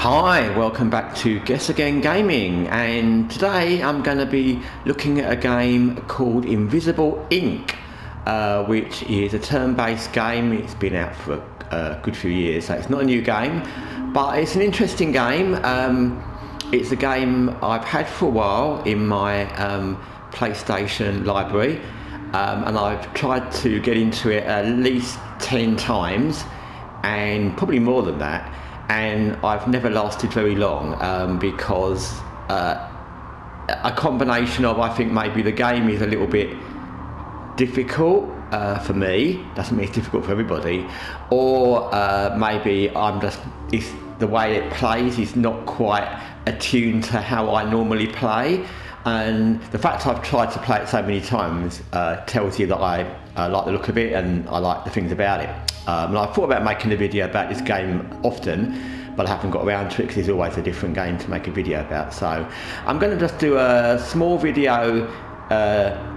Hi, welcome back to Guessagaingaming, and today I'm going to be looking at a game called Invisible Ink, which is a turn-based game. It's been out for a good few years, so it's not a new game, but it's an interesting game. It's a game I've had for a while in my PlayStation library, and I've tried to get into it at least 10 times, and probably more than that. And I've never lasted very long because a combination of, I think maybe the game is a little bit difficult for me, doesn't mean it's difficult for everybody, or maybe it's the way it plays is not quite attuned to how I normally play. And the fact I've tried to play it so many times tells you that I like the look of it and I like the things about it. And I've thought about making a video about this game often, but I haven't got around to it because there's always a different game to make a video about. So I'm going to just do a small video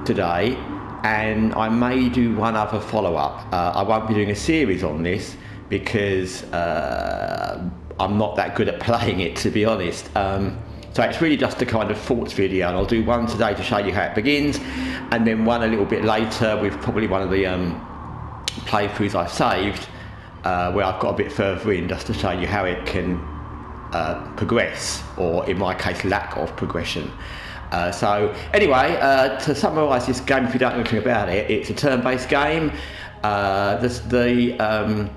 today, and I may do one other follow-up. I won't be doing a series on this because I'm not that good at playing it, to be honest. So it's really just a kind of thoughts video, and I'll do one today to show you how it begins, and then one a little bit later with probably one of the playthroughs I've saved, where I've got a bit further in, just to show you how it can progress, or in my case, lack of progression. So anyway, to summarise this game, if you don't know anything about it, it's a turn-based game. The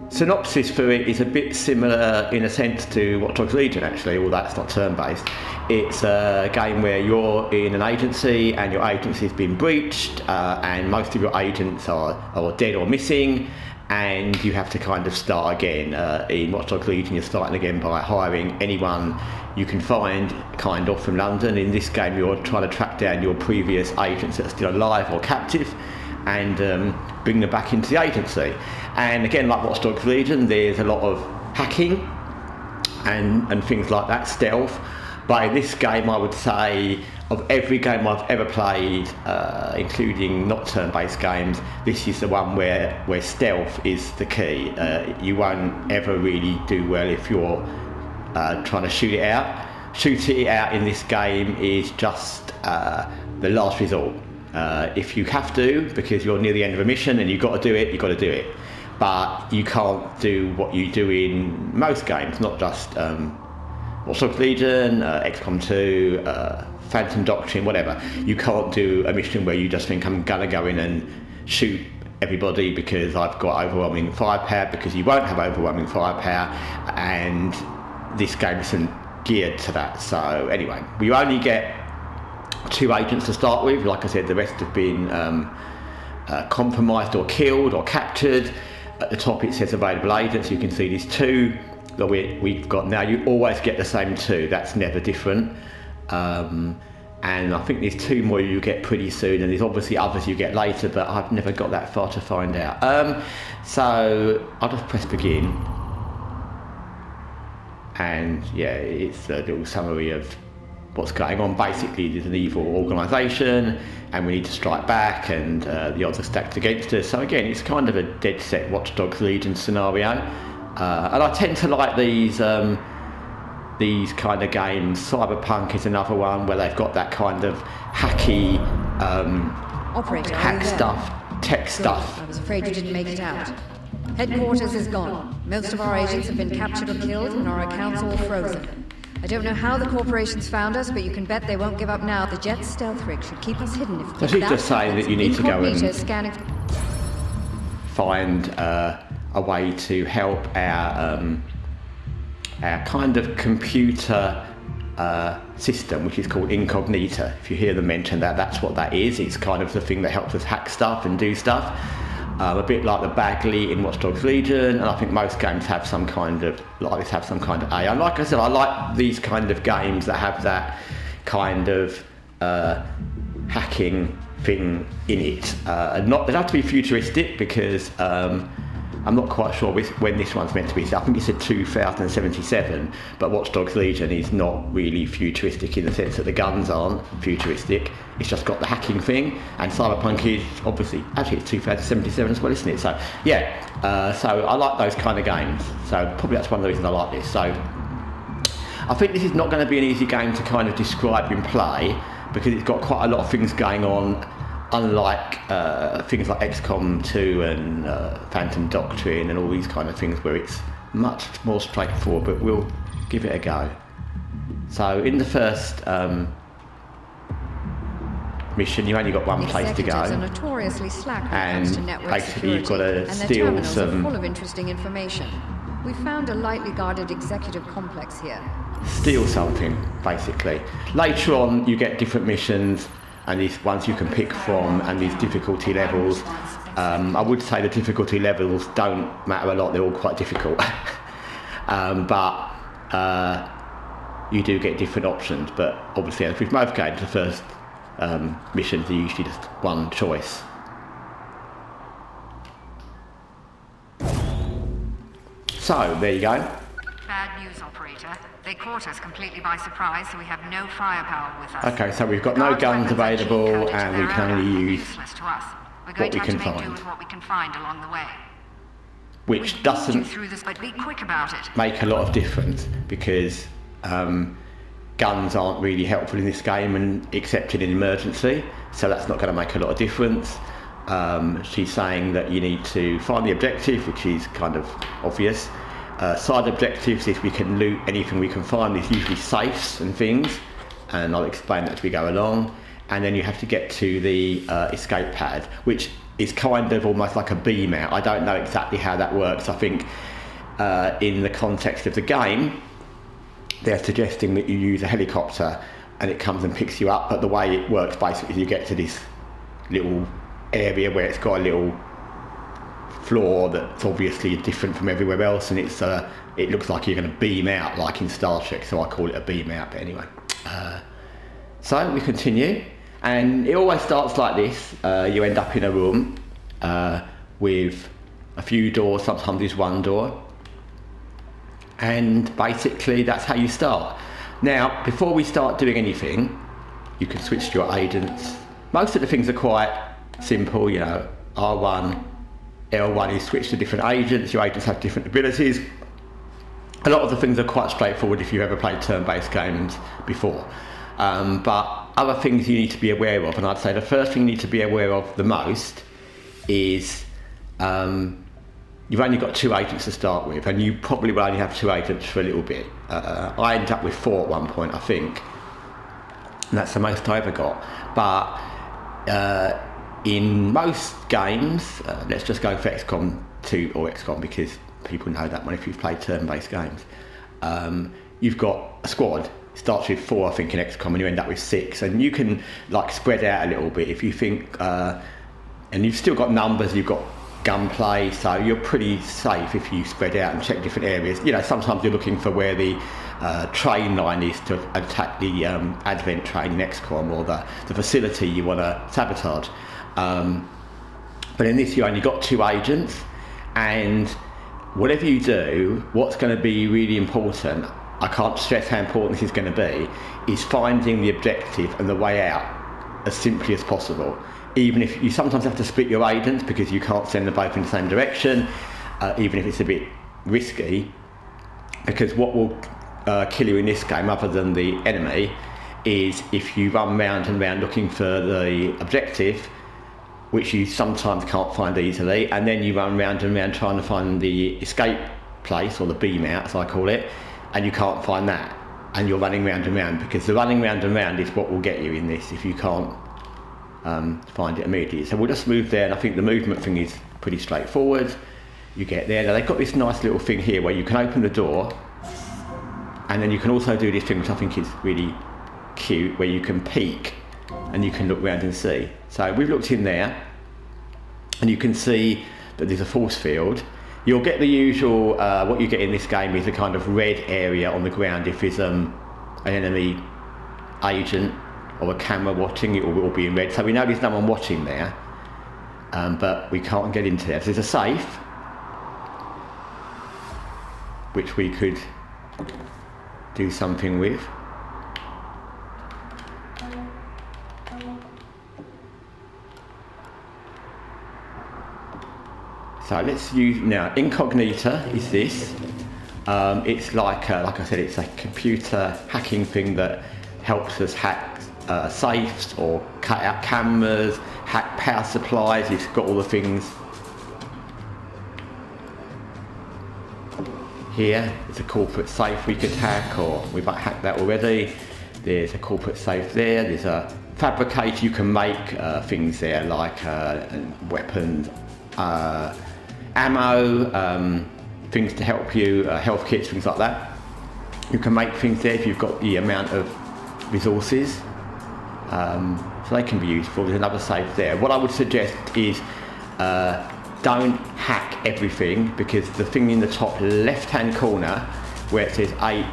synopsis for it is a bit similar in a sense to Watch Dogs Legion, actually, although that's not turn-based. It's a game where you're in an agency and your agency's been breached, and most of your agents are dead or missing, and you have to kind of start again. In Watch Dogs Legion, you're starting again by hiring anyone you can find, kind of, from London. In this game, you're trying to track down your previous agents that are still alive or captive, and bring them back into the agency. And again, like Watch Dogs Legion, there's a lot of hacking and things like that, stealth. But in this game, I would say, of every game I've ever played, including not turn-based games, this is the one where stealth is the key. You won't ever really do well if you're trying to shoot it out. Shooting it out in this game is just the last resort. If you have to, because you're near the end of a mission and you've got to do it, you've got to do it. But you can't do what you do in most games, not just Watch Dogs Legion, XCOM 2, Phantom Doctrine, whatever. You can't do a mission where you just think, I'm gonna go in and shoot everybody because I've got overwhelming firepower, because you won't have overwhelming firepower, and this game isn't geared to that. So anyway, we only get 2 agents to start with. Like I said, the rest have been compromised or killed or captured. At the top it says available agents. You can see these 2 that we've got now. You always get the same 2, that's never different. And I think there's 2 more you get pretty soon, and there's obviously others you get later, but I've never got that far to find out. So I'll just press begin, and yeah, it's a little summary of what's going on. Basically, there's an evil organisation and we need to strike back, and the odds are stacked against us. So again, it's kind of a dead set Watch Dogs Legion scenario, and I tend to like these kind of games. Cyberpunk is another one where they've got that kind of hacky hack stuff, tech stuff. I was afraid you didn't make it out. Headquarters is gone. Most of our agents have been captured or killed, and our accounts all frozen. I don't know how the corporations found us, but you can bet they won't give up now. The jet's stealth rig should keep us hidden. If so she's just saying that you need to go and find a way to help our kind of computer system, which is called Incognita. If you hear them mention that, that's what that is. It's kind of the thing that helps us hack stuff and do stuff. A bit like the Bagley in Watch Dogs Legion, and I think most games have some kind of, like this, have some kind of AI. And like I said, I like these kind of games that have that kind of hacking thing in it. They don't have to be futuristic, because I'm not quite sure when this one's meant to be. So I think it said 2077, but Watch Dogs Legion is not really futuristic in the sense that the guns aren't futuristic. It's just got the hacking thing, and Cyberpunk is obviously, actually it's 2077 as well, isn't it? So yeah, so I like those kind of games. So probably that's one of the reasons I like this. So I think this is not going to be an easy game to kind of describe in play because it's got quite a lot of things going on, unlike things like XCOM 2 and Phantom Doctrine and all these kind of things where it's much more straightforward, but we'll give it a go. So in the first mission, you only got one place to go, Executives are notoriously slack when it comes to network basically you've got security, to and their steal terminals are some, full of interesting information. We found a lightly guarded executive complex here. steal something basically. Later on you get different missions and these ones you can pick from and these difficulty levels. I would say the difficulty levels don't matter a lot, they're all quite difficult. But you do get different options, but obviously as with most games, the first missions are usually just one choice. So there you go. Bad news, operator. They caught us completely by surprise, so we have no firepower with us. Okay, so we've got no guns available and we can only use what we can find. With what we can find along the way. Which doesn't but be quick about it. make a lot of difference because guns aren't really helpful in this game and except in an emergency, so that's not going to make a lot of difference. She's saying that you need to find the objective, which is kind of obvious. Side objectives is we can loot anything we can find. There's usually safes and things, and I'll explain that as we go along. And then you have to get to the escape pad, which is kind of almost like a beam out. I don't know exactly how that works. I think in the context of the game, they're suggesting that you use a helicopter and it comes and picks you up, but the way it works basically is you get to this little area where it's got a little floor that's obviously different from everywhere else, and it's it looks like you're going to beam out like in Star Trek, so I call it a beam out. But anyway, so we continue, and it always starts like this. You end up in a room with a few doors, sometimes there's one door, and basically that's how you start. Now before we start doing anything, you can switch to your agents. Most of the things are quite simple, you know, R1, L1 is switch to different agents. Your agents have different abilities. A lot of the things are quite straightforward if you've ever played turn-based games before. But other things you need to be aware of, and I'd say the first thing you need to be aware of the most is you've only got 2 agents to start with, and you probably will only have 2 agents for a little bit. I ended up with 4 at one point, I think, and that's the most I ever got. But in most games, let's just go for XCOM 2 or XCOM because people know that one if you've played turn-based games. You've got a squad. It starts with 4, I think, in XCOM, and you end up with 6, and you can like spread out a little bit if you think. And you've still got numbers. You've got gunplay, so you're pretty safe if you spread out and check different areas. You know, sometimes you're looking for where the train line is to attack the Advent train in XCOM, or the facility you want to sabotage. But in this you only got 2 agents, and whatever you do, what's going to be really important, I can't stress how important this is going to be, is finding the objective and the way out as simply as possible. Even if you sometimes have to split your agents because you can't send them both in the same direction, even if it's a bit risky, because what will kill you in this game, other than the enemy, is if you run round and round looking for the objective, which you sometimes can't find easily, and then you run round and round trying to find the escape place, or the beam out as I call it, and you can't find that, and you're running round and round, because the running round and round is what will get you in this if you can't find it immediately. So we'll just move there, and I think the movement thing is pretty straightforward. You get there. Now they've got this nice little thing here where you can open the door, and then you can also do this thing which I think is really cute, where you can peek and you can look around and see. So we've looked in there, and you can see that there's a force field. You'll get the usual, what you get in this game is a kind of red area on the ground if there's an enemy agent or a camera watching, it will all be in red. So we know there's no one watching there, but we can't get into there. So there's a safe, which we could do something with. So let's use, now incognita is this, It's like I said, it's a computer hacking thing that helps us hack safes or cut out cameras, hack power supplies. It's got all the things here. It's a corporate safe we could hack, or we might hack that already. There's a corporate safe there. There's a fabricator. You can make things there like weapons, ammo, things to help you, health kits, things like that. You can make things there if you've got the amount of resources. So they can be useful. There's another safe there. What I would suggest is don't hack everything, because the thing in the top left hand corner where it says 8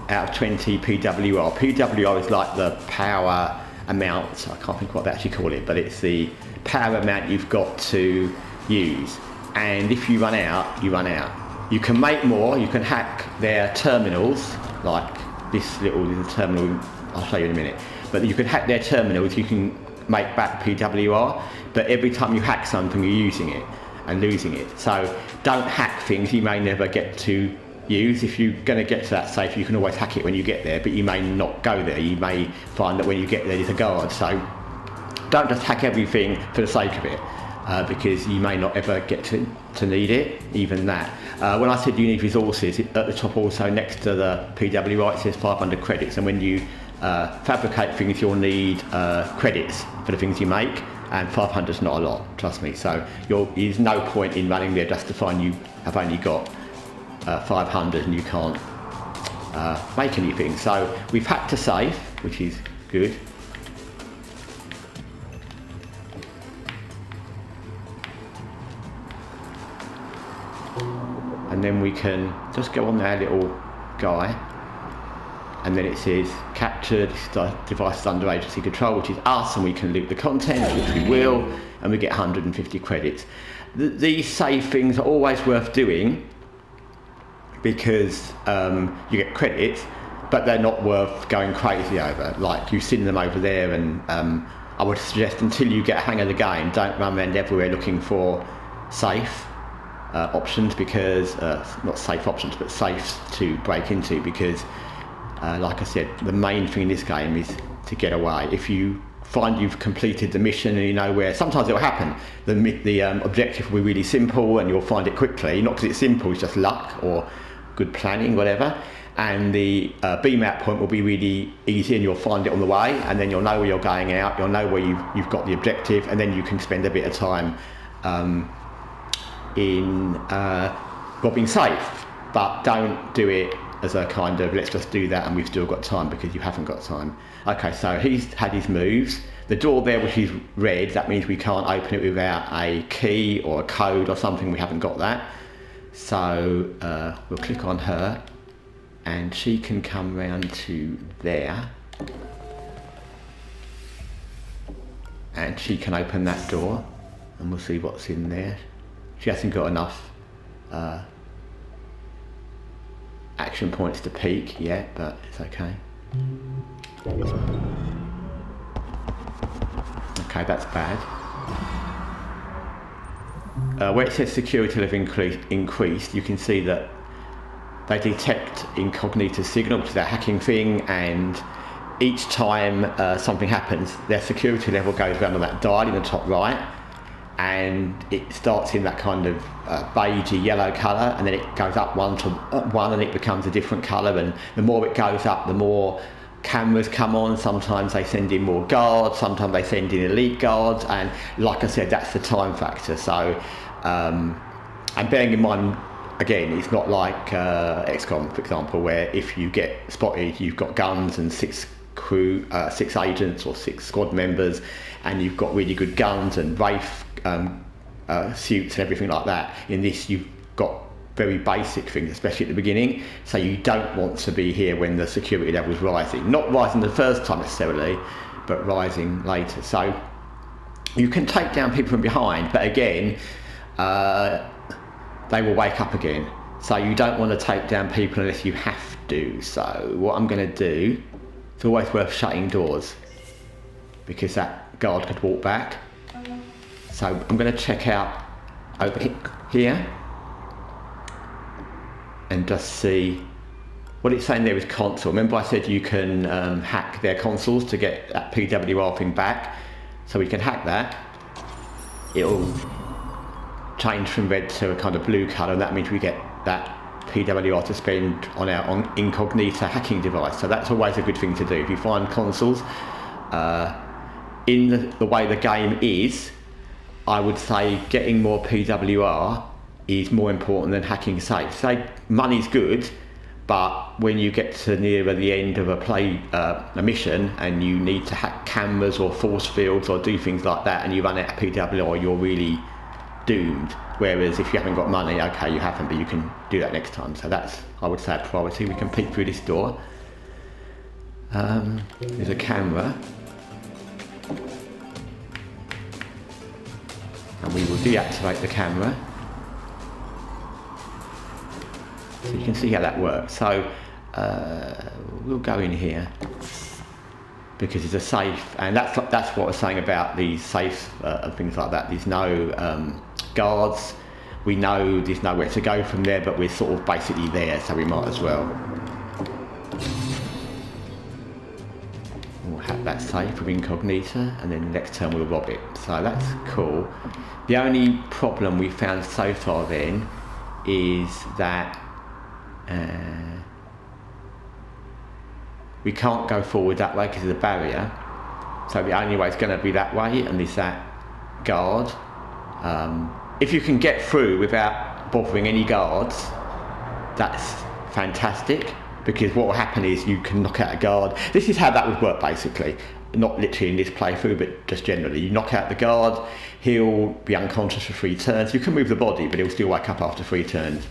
out of 20 PWR. PWR is like the power amount, I can't think what they actually call it, but it's the power amount you've got to use. And if you run out, you run out. You can make more, you can hack their terminals, like this little terminal, I'll show you in a minute. But you can hack their terminals, you can make back PWR, but every time you hack something, you're using it and losing it. So don't hack things you may never get to use. If you're going to get to that safe, you can always hack it when you get there, but you may not go there. You may find that when you get there, there's a guard. So don't just hack everything for the sake of it, because you may not ever get to need it, even that. When I said you need resources, at the top also next to the PWR it says 500 credits, and when you fabricate things you'll need credits for the things you make, and 500 is not a lot, trust me. So there's no point in running there just to find you have only got 500 and you can't make anything. So we've hacked a safe, which is good. And then we can just go on our little guy, and then it says captured devices under agency control, which is us, and we can loot the contents, which we will, and we get 150 credits. These safe things are always worth doing because you get credits, but they're not worth going crazy over. Like, you've seen them over there, and I would suggest until you get a hang of the game, don't run around everywhere looking for safe options, because not safe options but safes to break into, because like I said, the main thing in this game is to get away. If you find you've completed the mission and you know where, sometimes it'll happen, the objective will be really simple and you'll find it quickly, not because it's simple, it's just luck or good planning, whatever, and the B-map point will be really easy and you'll find it on the way, and then you'll know where you're going out, you'll know where you've got the objective, and then you can spend a bit of time in robbing safe. But don't do it as a kind of let's just do that and we've still got time, because you haven't got time. Okay, so he's had his moves. The door there, which is red, that means we can't open it without a key or a code or something. We haven't got that. So we'll click on her and she can come round to there and she can open that door and we'll see what's in there. She hasn't got enough action points to peek yet, but it's okay. Okay, that's bad. Where it says security level increased, you can see that they detect incognito signal, which is their hacking thing, and each time something happens, their security level goes around on that dial in the top right, and it starts in that kind of beigey yellow colour, and then it goes up one to one and it becomes a different colour, and the more it goes up, the more cameras come on. Sometimes they send in more guards, sometimes they send in elite guards, and like I said, that's the time factor. So and bearing in mind, again, it's not like XCOM, for example, where if you get spotted, you've got guns and 6 agents or 6 squad members, and you've got really good guns and Wraith suits and everything like that. In this, you've got very basic things, especially at the beginning, so you don't want to be here when the security level is rising. Not rising the first time necessarily, but rising later. So you can take down people from behind, but again, they will wake up again. So you don't want to take down people unless you have to. So what I'm going to do, it's always worth shutting doors, because that guard could walk back. So I'm going to check out over here. and just see what it's saying there is console. Remember I said you can hack their consoles to get that PWR thing back, so we can hack that. It'll change from red to a kind of blue colour, and that means we get that PWR to spend on our incognito hacking device. So that's always a good thing to do. If you find consoles in the way the game is, I would say getting more PWR is more important than hacking safes. Say money's good, but when you get to nearer the end of a mission and you need to hack cameras or force fields or do things like that and you run out of PWR, you're really doomed. Whereas if you haven't got money, okay, you haven't, but you can do that next time. So that's, I would say, a priority. We can peek through this door. There's a camera. And we will deactivate the camera. So you can see how that works. So we'll go in here because it's a safe, and that's what I was saying about these safes and things like that. There's no guards. We know there's nowhere to go from there, but we're sort of basically there, so we might as well. We'll hack that safe with incognito, and then next turn we'll rob it. So that's cool. The only problem we found so far then is that we can't go forward that way because there's a barrier. So the only way is going to be that way, and there's that guard. If you can get through without bothering any guards, that's fantastic, because what will happen is you can knock out a guard. This is how that would work basically, not literally in this playthrough, but just generally. You knock out the guard, he'll be unconscious for 3 turns. You can move the body, but he'll still wake up after 3 turns.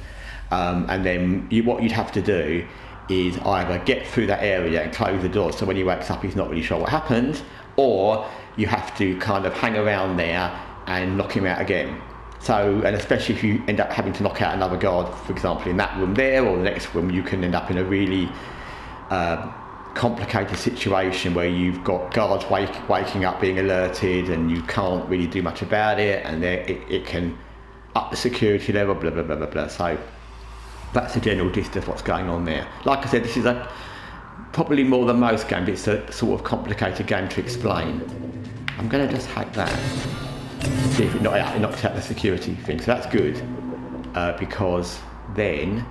And then what you'd have to do is either get through that area and close the door, so when he wakes up he's not really sure what happened, or you have to kind of hang around there and knock him out again. So, and especially if you end up having to knock out another guard, for example, in that room there or the next room, you can end up in a really complicated situation where you've got guards waking up, being alerted, and you can't really do much about it, and it can up the security level, blah, blah, blah, blah, blah. So that's the general gist of what's going on there. Like I said, this is probably more than most games, it's a sort of complicated game to explain. I'm going to just hack that. See if it knocks out the security thing. So that's good, because then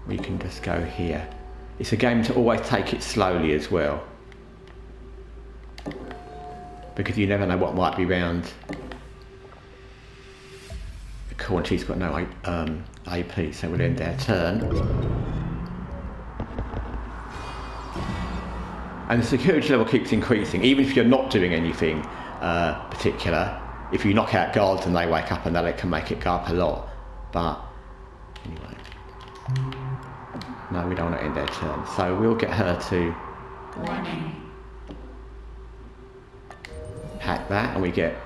we can just go here. It's a game to always take it slowly as well, because you never know what might be round the corner. She's got no AP, so we'll end our turn. And the security level keeps increasing, even if you're not doing anything particular. If you knock out guards and they wake up, and that can make it go up a lot. But anyway, no, we don't want to end our turn. So we'll get her to hack that, and we get.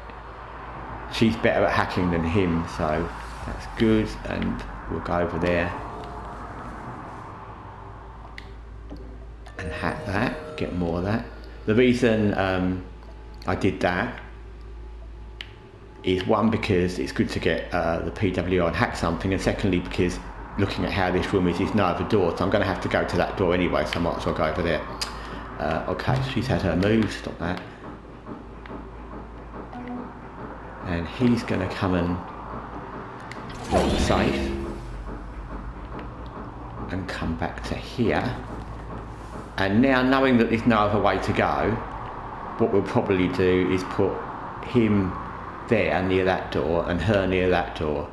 She's better at hacking than him, so that's good. And we'll go over there and hack that. Get more of that. The reason I did that is, one, because it's good to get the PWR and hack something, and secondly because looking at how this room is, there's no other door, so I'm going to have to go to that door anyway, so I might as well go over there. Okay, she's had her move, stop that. And he's going to come and rob the safe and come back to here. And now, knowing that there's no other way to go, what we'll probably do is put him there near that door and her near that door.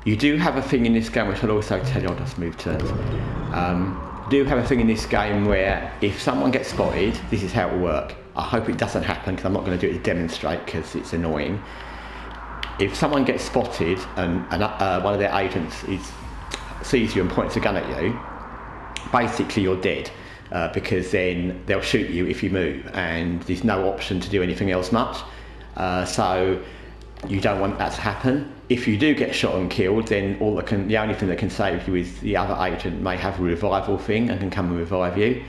You do have a thing in this game, which I'll also tell you. I'll just move turns. You do have a thing in this game where if someone gets spotted, this is how it will work. I hope it doesn't happen, because I'm not going to do it to demonstrate, because it's annoying. If someone gets spotted and one of their agents sees you and points a gun at you, basically you're dead. Because then they'll shoot you if you move, and there's no option to do anything else much. So you don't want that to happen. If you do get shot and killed, then the only thing that can save you is the other agent may have a revival thing and can come and revive you.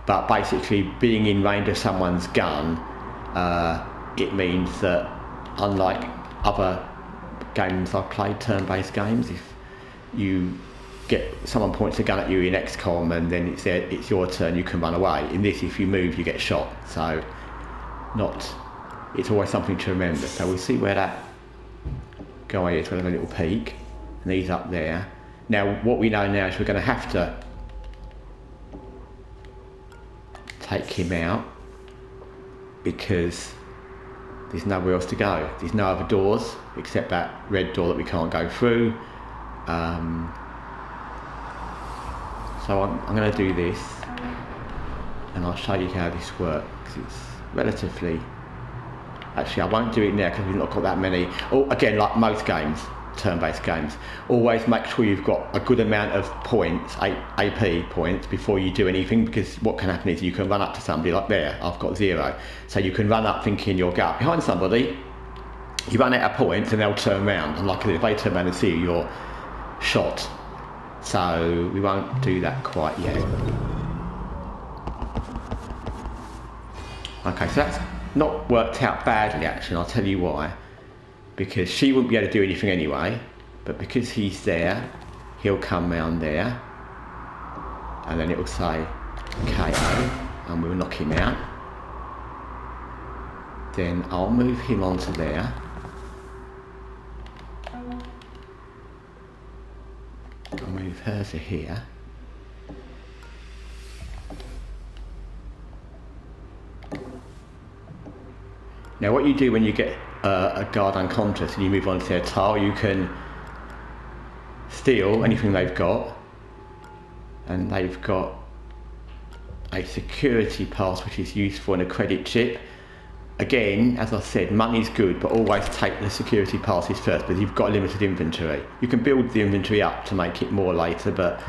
But basically, being in range of someone's gun, it means that unlike other games I've played, turn-based games. If you get someone points a gun at you in XCOM and then it's your turn, you can run away. In this, if you move, you get shot. So it's always something to remember. So we'll see where that guy is. We'll have a little peek, and he's up there. Now, what we know now is we're going to have to take him out because there's nowhere else to go. There's no other doors except that red door that we can't go through. So I'm going to do this, and I'll show you how this works. It's relatively... Actually, I won't do it now because we've not got that many. Again, like most games, turn-based games, always make sure you've got a good amount of points, AP points, before you do anything, because what can happen is you can run up to somebody, like there, I've got 0. So you can run up thinking you'll go up behind somebody, you run out of points and they'll turn around, and like if they turn around and see you, you're shot. So we won't do that quite yet. Okay, so that's not worked out badly actually, and I'll tell you why. Because she wouldn't be able to do anything anyway, but because he's there, he'll come round there, and then it'll say KO, and we'll knock him out. Then I'll move him onto there. I'll move her to here. Now what you do when you get a guard unconscious and you move on to their tile, you can steal anything they've got, and they've got a security pass which is useful in a credit chip. Again, as I said, money's good, but always take the security passes first because you've got a limited inventory. You can build the inventory up to make it more later, but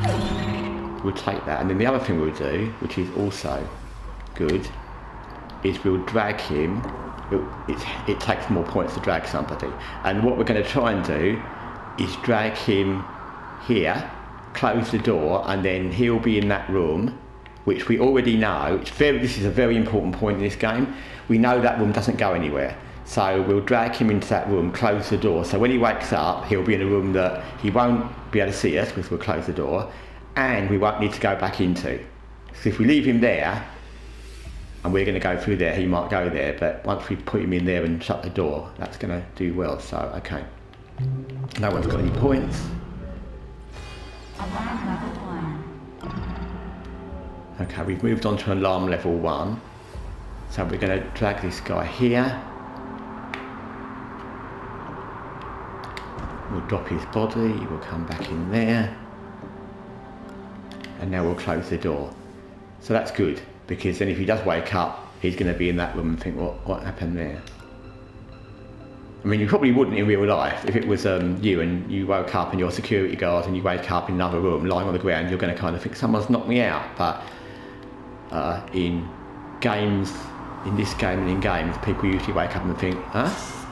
we'll take that. And then the other thing we'll do, which is also good, is we'll drag him. It takes more points to drag somebody, and what we're going to try and do is drag him here, close the door, and then he'll be in that room, which we already know. This is a very important point in this game. We know that room doesn't go anywhere, so we'll drag him into that room, close the door, so when he wakes up he'll be in a room that he won't be able to see us because we'll close the door, and we won't need to go back into. So if we leave him there and we're going to go through there, he might go there, but once we put him in there and shut the door, that's going to do well. So, okay. No one's got any points. Alarm level 1. Okay, we've moved on to alarm level 1. So we're going to drag this guy here. We'll drop his body, we'll come back in there. And now we'll close the door. So that's good, because then if he does wake up, he's going to be in that room and think, what happened there? I mean, you probably wouldn't in real life. If it was you and you woke up and you're a security guard and you wake up in another room lying on the ground, you're going to kind of think, someone's knocked me out. But in games, in this game and in games, people usually wake up and think, huh?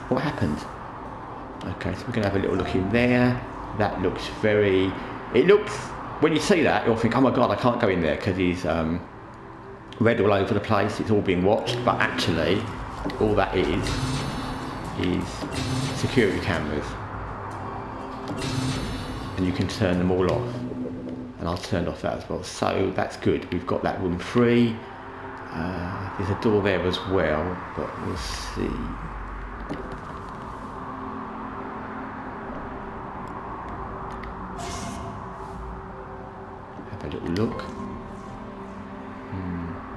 What happened? Okay, so we're going to have a little look in there. That looks very... When you see that, you'll think, oh my god, I can't go in there because he's red all over the place, it's all being watched, but actually all that is security cameras, and you can turn them all off, and I'll turn off that as well. So that's good, we've got that room free. There's a door there as well, but we'll see. Have a little look.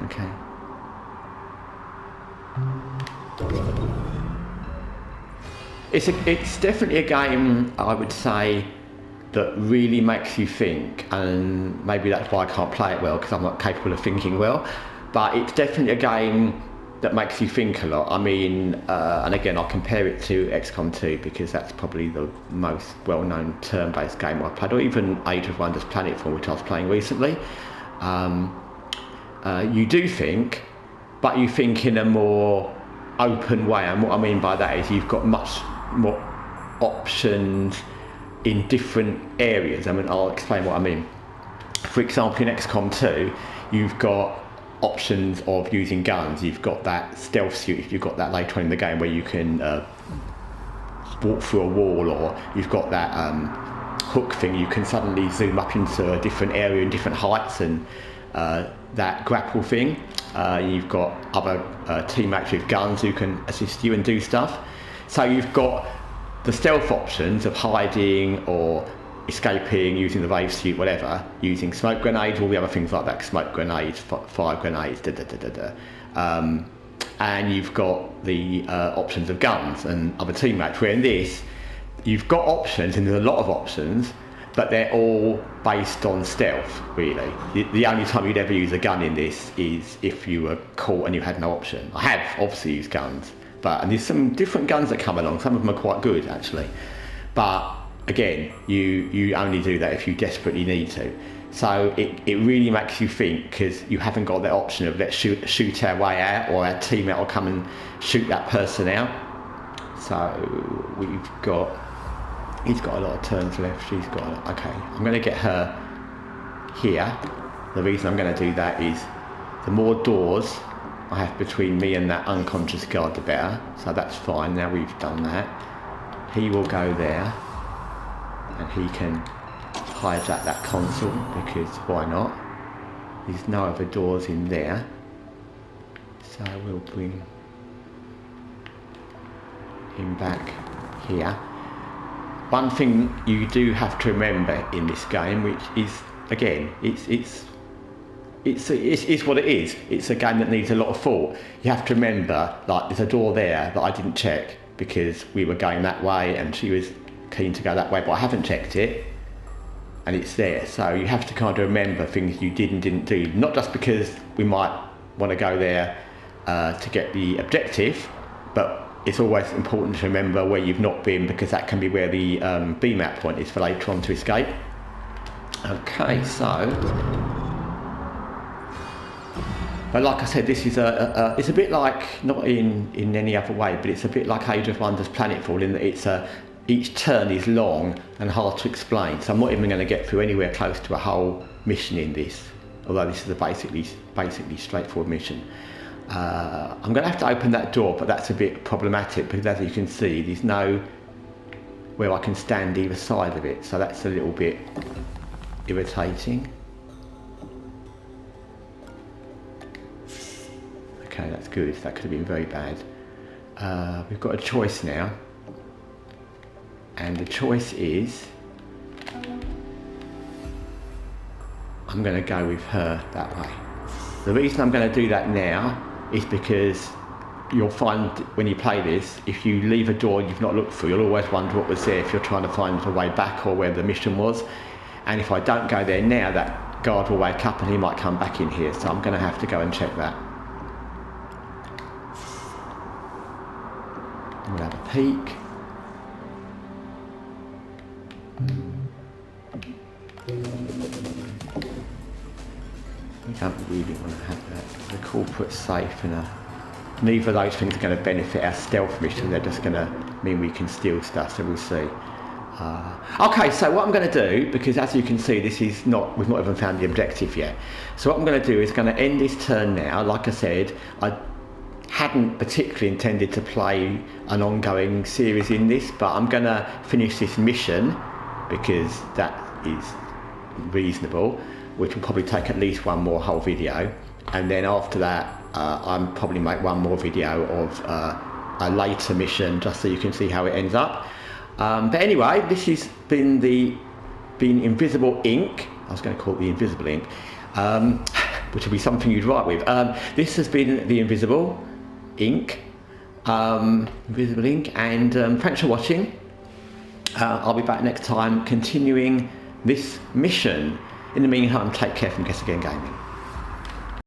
Okay. It's definitely a game, I would say, that really makes you think, and maybe that's why I can't play it well, because I'm not capable of thinking well, but it's definitely a game that makes you think a lot. I mean, and again, I'll compare it to XCOM 2, because that's probably the most well-known turn-based game I've played, or even Age of Wonders Planetfall, which I was playing recently. You do think, but you think in a more open way, and what I mean by that is you've got much more options in different areas. I mean, I'll explain what I mean. For example, in XCOM 2, you've got options of using guns. You've got that stealth suit, you've got that later on in the game where you can walk through a wall, or you've got that hook thing, you can suddenly zoom up into a different area and different heights, and that grapple thing. You've got other teammates with guns who can assist you and do stuff. So you've got the stealth options of hiding or escaping, using the wave suit, whatever, using smoke grenades, all the other things like that, smoke grenades, fire grenades, and you've got the options of guns and other teammates, where in this, you've got options, and there's a lot of options, but they're all based on stealth, really. The only time you'd ever use a gun in this is if you were caught and you had no option. I have obviously used guns, and there's some different guns that come along. Some of them are quite good, actually. But again, you only do that if you desperately need to. So it really makes you think, because you haven't got that option of let's shoot our way out, or our teammate will come and shoot that person out. So he's got a lot of turns left, she's got, okay, I'm going to get her here. The reason I'm going to do that is the more doors I have between me and that unconscious guard, the better. So that's fine, now we've done that. He will go there, and he can hijack that console, because why not? There's no other doors in there. So we'll bring him back here. One thing you do have to remember in this game, which is, again, it's what it is. It's a game that needs a lot of thought. You have to remember, like, there's a door there that I didn't check because we were going that way and she was keen to go that way, but I haven't checked it, and it's there. So you have to kind of remember things you did and didn't do, not just because we might want to go there to get the objective, but it's always important to remember where you've not been, because that can be where the B-map point is for later on to escape. Okay, so, but like I said, this is it's a bit like, not in any other way, but it's a bit like Age of Wonders Planetfall, in that it's each turn is long and hard to explain. So I'm not even going to get through anywhere close to a whole mission in this, although this is a basically straightforward mission. I'm going to have to open that door, but that's a bit problematic, because as you can see, there's no where I can stand either side of it, so that's a little bit irritating. Okay, that's good. That could have been very bad. We've got a choice now, and the choice is I'm going to go with her that way. The reason I'm going to do that now is because you'll find when you play this, if you leave a door you've not looked through, you'll always wonder what was there if you're trying to find a way back or where the mission was. And if I don't go there now, that guard will wake up and he might come back in here, so I'm going to have to go and check that. We'll have a peek. We don't really want to have that. The corporate safe, and neither of those things are going to benefit our stealth mission. They're just going to mean we can steal stuff, so we'll see. Okay, so what I'm going to do, because as you can see, we've not even found the objective yet. So what I'm going to do is going to end this turn now. Like I said, I hadn't particularly intended to play an ongoing series in this, but I'm going to finish this mission because that is reasonable, which will probably take at least one more whole video, and then after that I'll probably make one more video of a later mission, just so you can see how it ends up. But anyway, this has been Invisible Ink. I was going to call it the Invisible Ink, which will be something you'd write with. This has been the Invisible Ink, and thanks for watching. I'll be back next time continuing this mission. In the meantime, take care from Guessagaingaming.